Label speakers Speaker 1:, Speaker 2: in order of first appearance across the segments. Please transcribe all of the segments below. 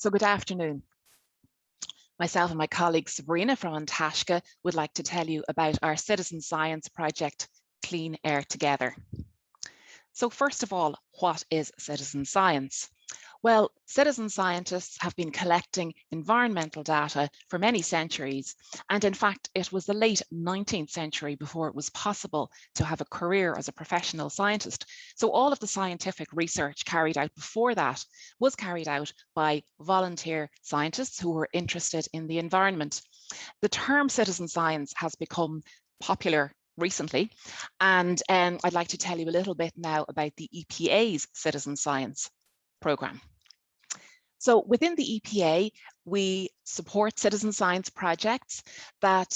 Speaker 1: So good afternoon. Myself and my colleague Sabrina from Taisce would like to tell you about our citizen science project, Clean Air Together. So first of all, what is citizen science? Well, citizen scientists have been collecting environmental data for many centuries, and in fact, it was the late 19th century before it was possible to have a career as a professional scientist. So all of the scientific research carried out before that was carried out by volunteer scientists who were interested in the environment. The term citizen science has become popular recently, and I'd like to tell you a little bit now about the EPA's citizen science programme. So within the EPA, we support citizen science projects that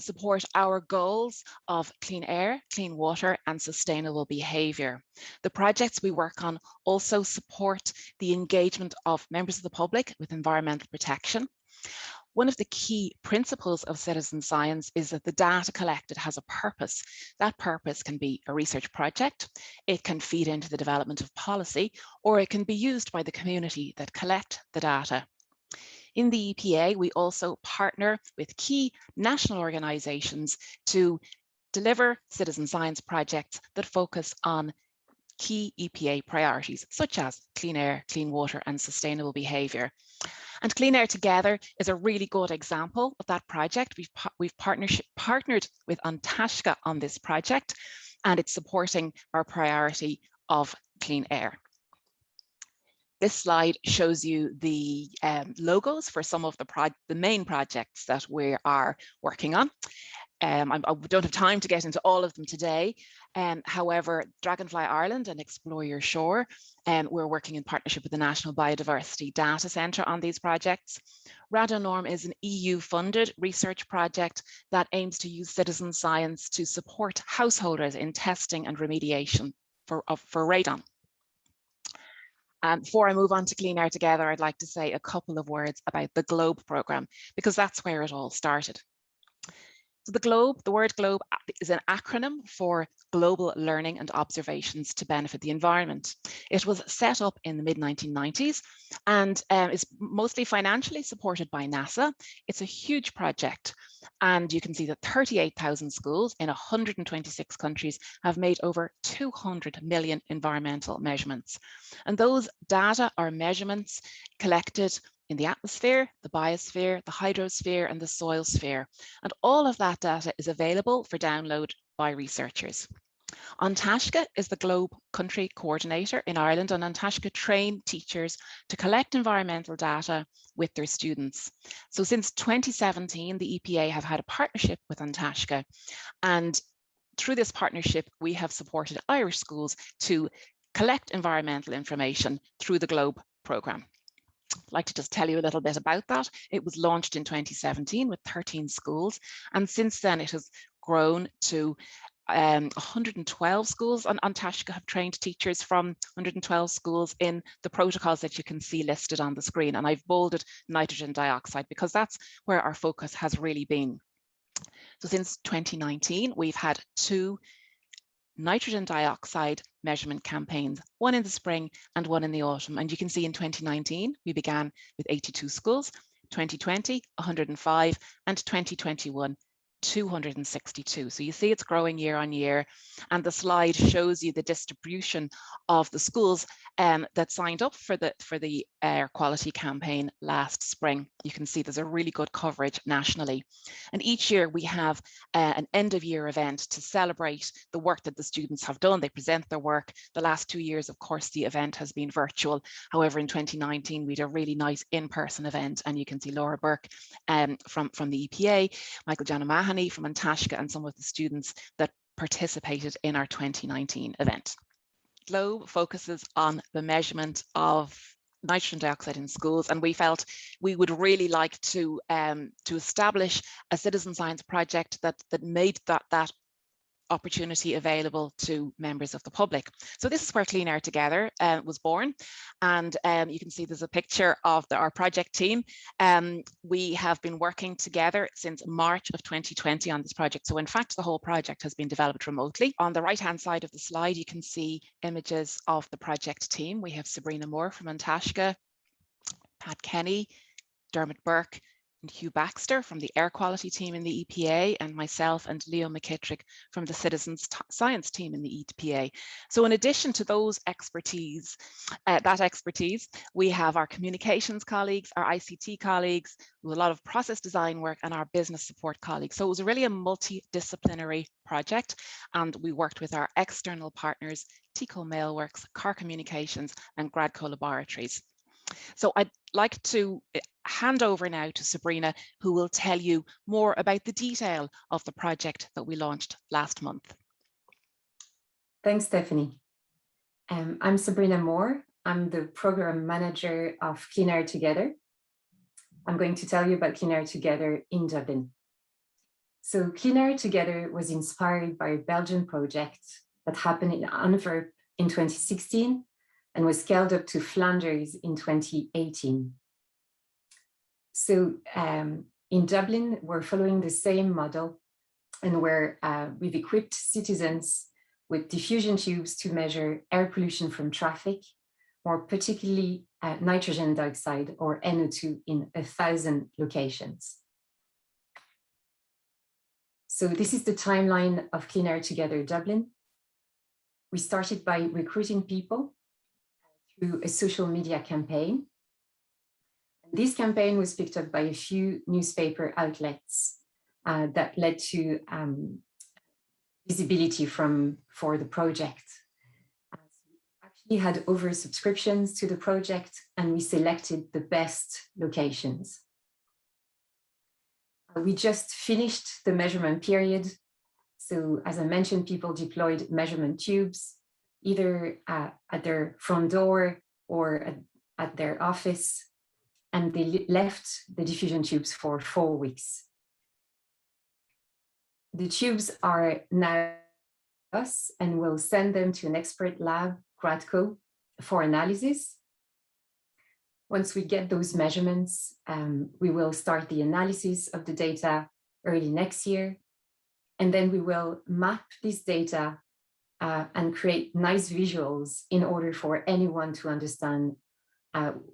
Speaker 1: support our goals of clean air, clean water, and sustainable behaviour. The projects we work on also support the engagement of members of the public with environmental protection. One of the key principles of citizen science is that the data collected has a purpose. That purpose can be a research project, it can feed into the development of policy, or it can be used by the community that collect the data. In the EPA, we also partner with key national organisations to deliver citizen science projects that focus on key EPA priorities, such as clean air, clean water, and sustainable behaviour. And Clean Air Together is a really good example of that project. We've partnered with Taisce on this project, and it's supporting our priority of clean air. This slide shows you the logos for some of the main projects that we are working on. I don't have time to get into all of them today. However, Dragonfly Ireland and Explore Your Shore, we're working in partnership with the National Biodiversity Data Centre on these projects. Radonorm is an EU-funded research project that aims to use citizen science to support householders in testing and remediation for radon. Before I move on to Clean Air Together, I'd like to say a couple of words about the GLOBE programme, because that's where it all started. So the word GLOBE is an acronym for Global Learning and Observations to Benefit the Environment. It was set up in the mid-1990s and is mostly financially supported by NASA. It's a huge project, and you can see that 38,000 schools in 126 countries have made over 200 million environmental measurements. And those data are measurements collected in the atmosphere, the biosphere, the hydrosphere, and the soil sphere. And all of that data is available for download by researchers. Taisce is the GLOBE country coordinator in Ireland, and Taisce train teachers to collect environmental data with their students. So since 2017, the EPA have had a partnership with Taisce, and through this partnership, we have supported Irish schools to collect environmental information through the GLOBE programme. I'd like to just tell you a little bit about that. It was launched in 2017 with 13 schools, and since then it has grown to 112 schools, and Taisce have trained teachers from 112 schools in the protocols that you can see listed on the screen. And I've bolded nitrogen dioxide because that's where our focus has really been. So since 2019, we've had 2 nitrogen dioxide measurement campaigns, one in the spring and one in the autumn. And you can see in 2019, we began with 82 schools, 2020, 105, and 2021, 262. So you see it's growing year on year, and the slide shows you the distribution of the schools that signed up for the air quality campaign last spring. You can see there's a really good coverage nationally, and each year we have an end of year event to celebrate the work that the students have done. They present their work. The last 2 years, of course, the event has been virtual. However, in 2019 we had a really nice in-person event, and you can see Laura Burke from the EPA, Michael Janamahan from Taisce, and some of the students that participated in our 2019 event. GLOBE focuses on the measurement of nitrogen dioxide in schools, and we felt we would really like to establish a citizen science project that made that opportunity available to members of the public. So this is where Clean Air Together was born, and you can see there's a picture of our project team. We have been working together since March of 2020 on this project. So in fact, the whole project has been developed remotely. On the right-hand side of the slide, you can see images of the project team. We have Sabrina Moore from Taisce, Pat Kenny, Dermot Burke, and Hugh Baxter from the air quality team in the EPA, and myself and Leo McKittrick from the citizens science team in the EPA. So in addition to those expertise, we have our communications colleagues, our ICT colleagues, with a lot of process design work, and our business support colleagues. So it was really a multidisciplinary project, and we worked with our external partners, Tico Mailworks, Car Communications, and Gradco Laboratories. So I'd like to hand over now to Sabrina, who will tell you more about the detail of the project that we launched last month.
Speaker 2: Thanks, Stephanie. I'm Sabrina Moore. I'm the program manager of Clean Air Together. I'm going to tell you about Clean Air Together in Dublin. So Clean Air Together was inspired by a Belgian project that happened in Antwerp in 2016 and was scaled up to Flanders in 2018. So in Dublin, we're following the same model, and we've equipped citizens with diffusion tubes to measure air pollution from traffic, more particularly nitrogen dioxide or NO2 in 1,000 locations. So this is the timeline of Clean Air Together Dublin. We started by recruiting people through a social media campaign. This campaign was picked up by a few newspaper outlets that led to visibility for the project. We actually had over subscriptions to the project, and we selected the best locations. We just finished the measurement period. So as I mentioned, people deployed measurement tubes, either at their front door or at their office, and they left the diffusion tubes for 4 weeks. The tubes are now us, and we'll send them to an expert lab, Gradco, for analysis. Once we get those measurements, we will start the analysis of the data early next year, and then we will map this data and create nice visuals in order for anyone to understand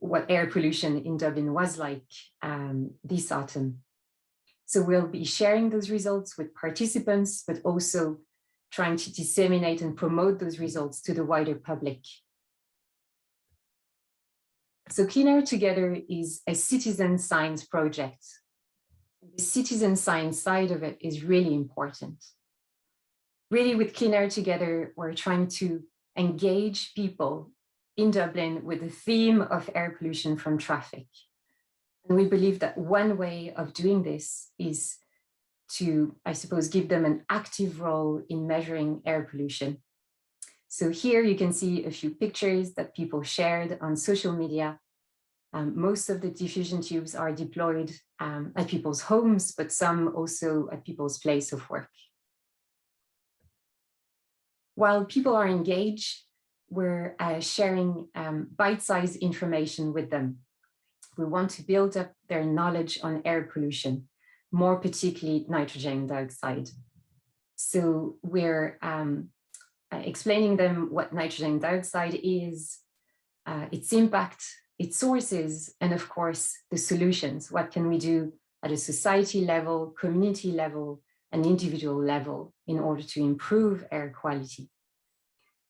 Speaker 2: what air pollution in Dublin was like this autumn. So we'll be sharing those results with participants, but also trying to disseminate and promote those results to the wider public. So Clean Air Together is a citizen science project. The citizen science side of it is really important. Really, with Clean Air Together, we're trying to engage people in Dublin with the theme of air pollution from traffic. And we believe that one way of doing this is to, I suppose, give them an active role in measuring air pollution. So here you can see a few pictures that people shared on social media. Most of the diffusion tubes are deployed at people's homes, but some also at people's place of work. While people are engaged, we're sharing bite-sized information with them. We want to build up their knowledge on air pollution, more particularly nitrogen dioxide. So we're explaining them what nitrogen dioxide is, its impact, its sources, and of course, the solutions. What can we do at a society level, community level, and individual level in order to improve air quality?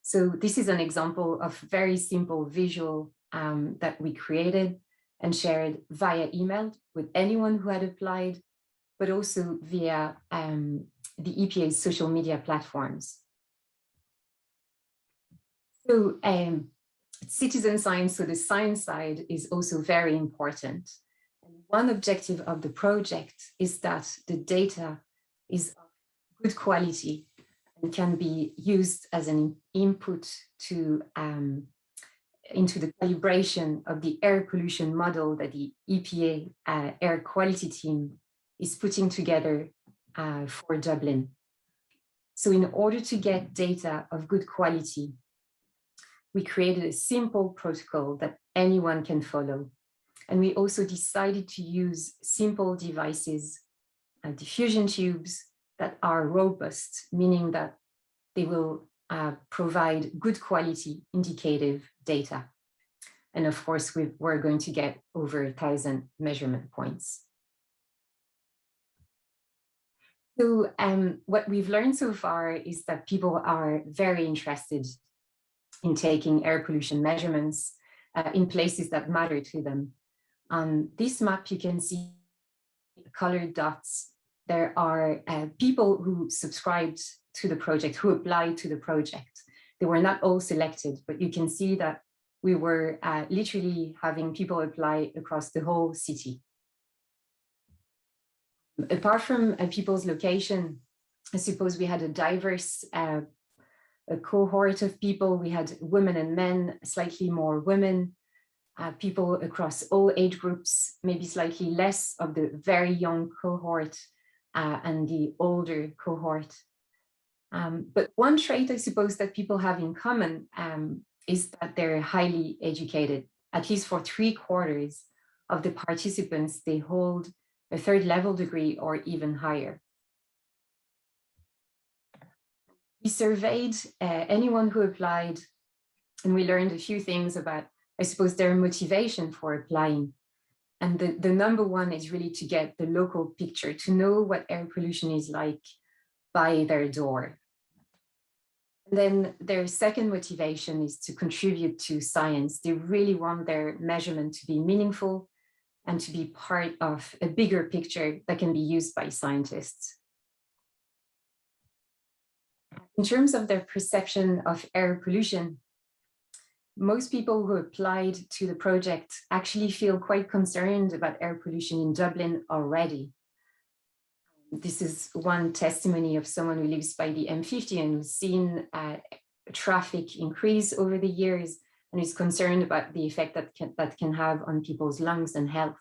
Speaker 2: So this is an example of very simple visual that we created and shared via email with anyone who had applied, but also via the EPA's social media platforms. So citizen science, so the science side is also very important. And one objective of the project is that the data is of good quality and can be used as an input to into the calibration of the air pollution model that the EPA air quality team is putting together for Dublin. So in order to get data of good quality, we created a simple protocol that anyone can follow. And we also decided to use simple devices, diffusion tubes that are robust, meaning that they will provide good quality indicative data. And of course, we're going to get over 1,000 measurement points. So what we've learned so far is that people are very interested in taking air pollution measurements in places that matter to them. On this map, you can see colored dots. There are people who subscribed to the project, who applied to the project. They were not all selected, but you can see that we were literally having people apply across the whole city. Apart from people's location, I suppose we had a diverse a cohort of people. We had women and men, slightly more women, people across all age groups, maybe slightly less of the very young cohort and the older cohort. But one trait, I suppose, that people have in common is that they're highly educated. At least for 3/4 of the participants, they hold a 3rd level degree or even higher. We surveyed anyone who applied, and we learned a few things about, I suppose, their motivation for applying. And the number one is really to get the local picture, to know what air pollution is like by their door. And then their second motivation is to contribute to science. They really want their measurement to be meaningful and to be part of a bigger picture that can be used by scientists. In terms of their perception of air pollution, most people who applied to the project actually feel quite concerned about air pollution in Dublin already. This is one testimony of someone who lives by the M50 and who's seen traffic increase over the years and is concerned about the effect that can have on people's lungs and health.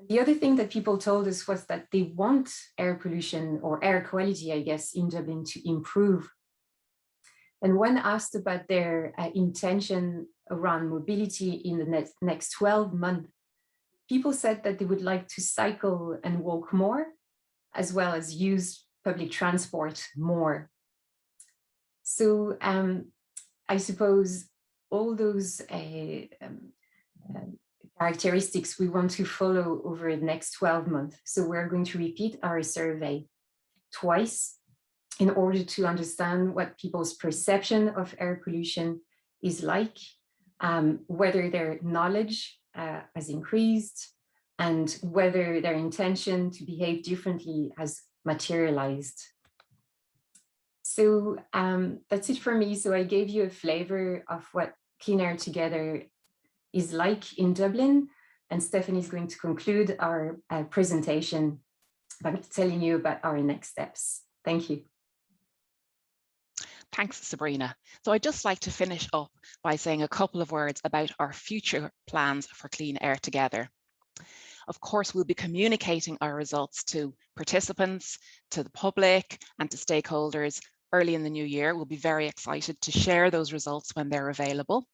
Speaker 2: The other thing that people told us was that they want air pollution or air quality, I guess, in Dublin to improve. And when asked about their intention around mobility in the next 12 months, people said that they would like to cycle and walk more, as well as use public transport more. So I suppose all those characteristics we want to follow over the next 12 months. So we're going to repeat our survey twice in order to understand what people's perception of air pollution is like, whether their knowledge has increased, and whether their intention to behave differently has materialized. So that's it for me. So I gave you a flavor of what Clean Air Together is like in Dublin, and Stephanie is going to conclude our presentation by telling you about our next steps. Thank you.
Speaker 1: Thanks, Sabrina. So I'd just like to finish up by saying a couple of words about our future plans for Clean Air Together. Of course, we'll be communicating our results to participants, to the public, and to stakeholders early in the new year. We'll be very excited to share those results when they're available.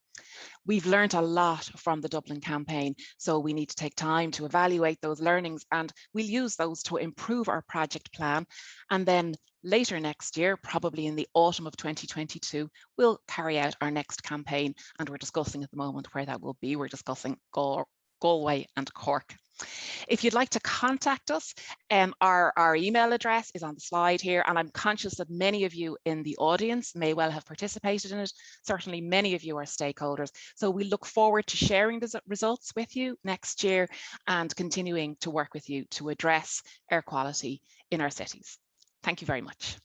Speaker 1: We've learned a lot from the Dublin campaign, so we need to take time to evaluate those learnings, and we'll use those to improve our project plan. And then later next year, probably in the autumn of 2022, we'll carry out our next campaign, and we're discussing at the moment where that will be. We're discussing Galway and Cork. If you'd like to contact us, our email address is on the slide here, and I'm conscious that many of you in the audience may well have participated in it. Certainly many of you are stakeholders. So we look forward to sharing the results with you next year and continuing to work with you to address air quality in our cities. Thank you very much.